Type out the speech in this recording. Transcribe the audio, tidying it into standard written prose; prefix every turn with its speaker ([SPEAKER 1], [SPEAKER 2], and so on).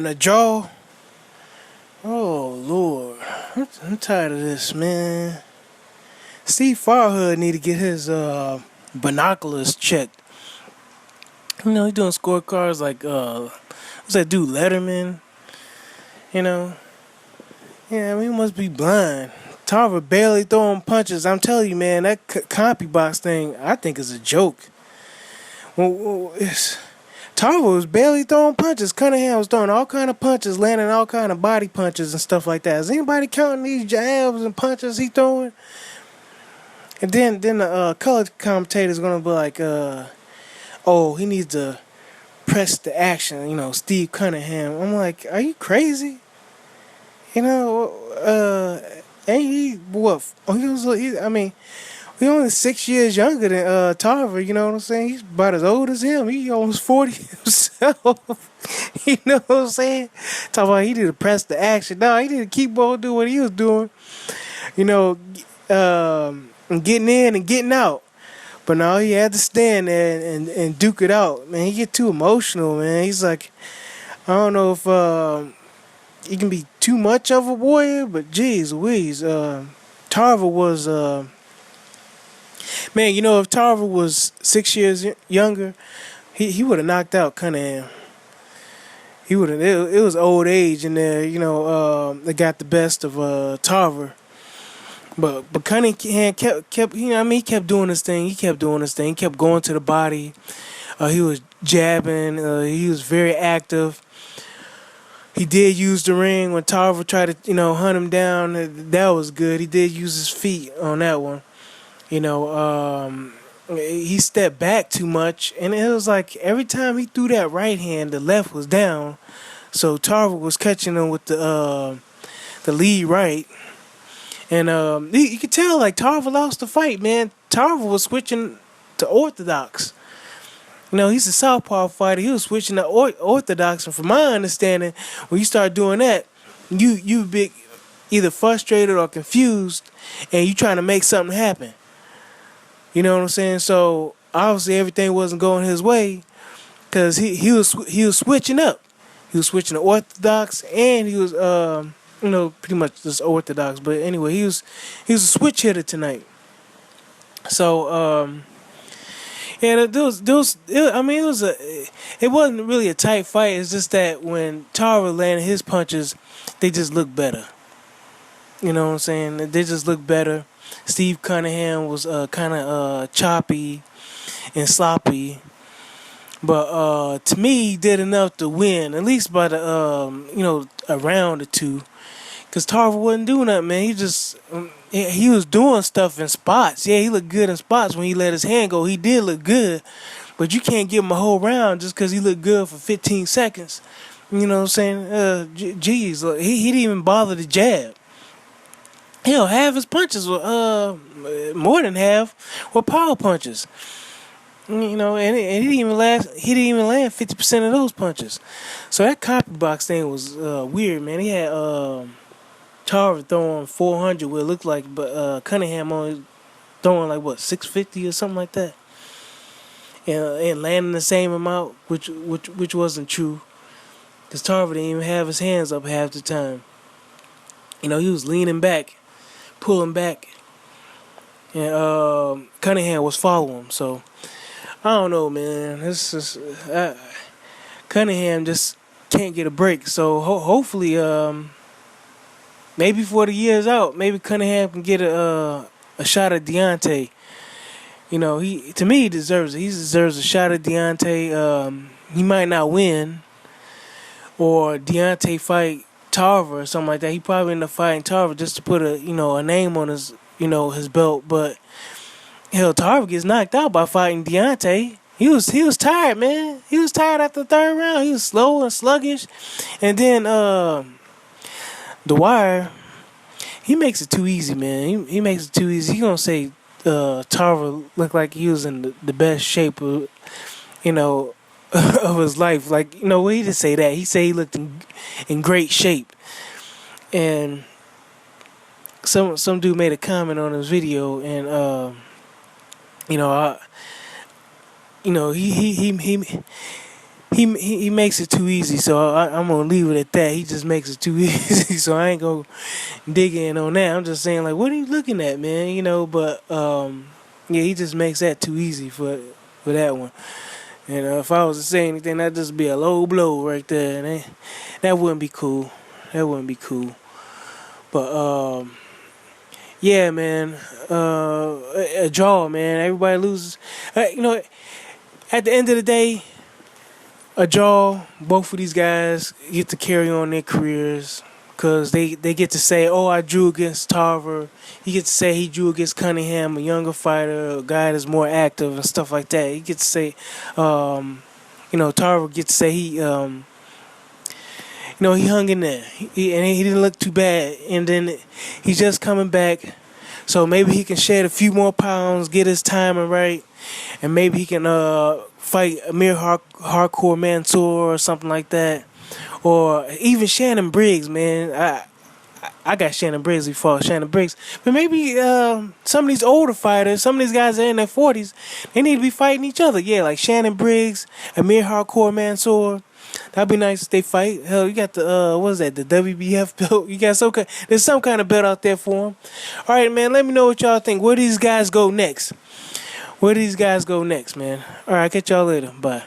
[SPEAKER 1] a draw. Oh Lord, I'm tired of this, man. Steve Farhood need to get his binoculars checked. You know, he doing scorecards like what's that dude Letterman? You know, yeah, I mean, he must be blind. Tarver barely throwing punches. I'm telling you, man, that copy box thing, I think is a joke. Tarver was barely throwing punches. Cunningham was throwing all kind of punches, landing all kind of body punches and stuff like that. Is anybody counting these jabs and punches he throwing? And then the color commentator's gonna be like, oh, he needs to press the action. You know, Steve Cunningham. I'm like, are you crazy? You know, ain't he what? Oh, I mean, we only 6 years younger than Tarver. You know what I'm saying? He's about as old as him. He almost 40 himself. You know what I'm saying? Talking about he need to press the action. No, he need to keep on doing what he was doing. You know, getting in and getting out. But no, he had to stand there and duke it out. Man, he get too emotional, man. He's like, I don't know if he can be too much of a warrior, but geez Louise, Tarver was, man, you know, if Tarver was 6 years younger, he would have knocked out Cunningham. He would have, it was old age in there, you know, they got the best of Tarver. But Cunningham kept you know, I mean, he kept doing his thing. He kept going to the body. He was jabbing. He was very active. He did use the ring when Tarver tried to, you know, hunt him down. That was good. He did use his feet on that one. You know, he stepped back too much, and it was like every time he threw that right hand, the left was down. So Tarver was catching him with the lead right. And you could tell, like, Tarver lost the fight, man. Tarver was switching to orthodox. You know, he's a southpaw fighter. He was switching to orthodox. And from my understanding, when you start doing that, you be either frustrated or confused, and you trying to make something happen. You know what I'm saying? So, obviously, everything wasn't going his way because he was switching up. He was switching to orthodox, and he was... you know, pretty much just orthodox. But anyway, he was a switch hitter tonight. So, yeah, it wasn't really a tight fight. It's just that when Tarver landed his punches, they just looked better. You know what I'm saying? They just looked better. Steve Cunningham was kind of choppy and sloppy. But to me, he did enough to win, at least by the, you know, a round or two. Because Tarver wasn't doing that, man. He was doing stuff in spots. Yeah, he looked good in spots when he let his hand go. He did look good. But you can't give him a whole round just because he looked good for 15 seconds. You know what I'm saying? Geez, look, he didn't even bother to jab. Hell, half his punches were, more than half, were power punches. You know, and he didn't even land 50% of those punches. So that copy box thing was weird, man. He had Tarver throwing 400, what it looked like, but Cunningham only throwing like what 650 or something like that, and landing the same amount, which wasn't true, because Tarver didn't even have his hands up half the time. You know, he was leaning back, pulling back, and Cunningham was following him. So I don't know, man. This is Cunningham just can't get a break. So hopefully, maybe before the year's out, maybe Cunningham can get a shot at Deontay. You know, he deserves it. He deserves a shot at Deontay. He might not win, or Deontay fight Tarver or something like that. He probably end up fighting Tarver just to put a name on his his belt. But hell, Tarver gets knocked out by fighting Deontay. He was tired, man. He was tired after the third round. He was slow and sluggish, and then The Wire, he makes it too easy, man. He makes it too easy. He gonna say Tarver looked like he was in the best shape of, of his life. Like, he didn't say that. He said he looked in great shape. And some dude made a comment on his video, and he he makes it too easy. So I'm gonna leave it at that. He just makes it too easy. So I ain't gonna dig in on that. I'm just saying like, what are you looking at, man? You know, but yeah, he just makes that too easy for that one. You know, if I was to say anything, that'd just be a low blow right there, and that wouldn't be cool. That wouldn't be cool. But yeah, man, a draw, man. Everybody loses. You know, at the end of the day, a draw. Both of these guys get to carry on their careers because they get to say, "Oh, I drew against Tarver." He gets to say he drew against Cunningham, a younger fighter, a guy that's more active and stuff like that. He gets to say, Tarver gets to say he hung in there. And he didn't look too bad. And then he's just coming back. So maybe he can shed a few more pounds, get his timing right, and maybe he can fight Amir Hardcore Mansour or something like that. Or even Shannon Briggs, man. I got Shannon Briggs before Shannon Briggs. But maybe some of these older fighters, some of these guys that are in their 40s, they need to be fighting each other. Yeah, like Shannon Briggs, Amir Hardcore Mansour. That'd be nice if they fight. Hell, you got the what is that? The WBF belt. You got there's some kind of belt out there for them. All right, man. Let me know what y'all think. Where do these guys go next? Where do these guys go next, man? All right, catch y'all later. Bye.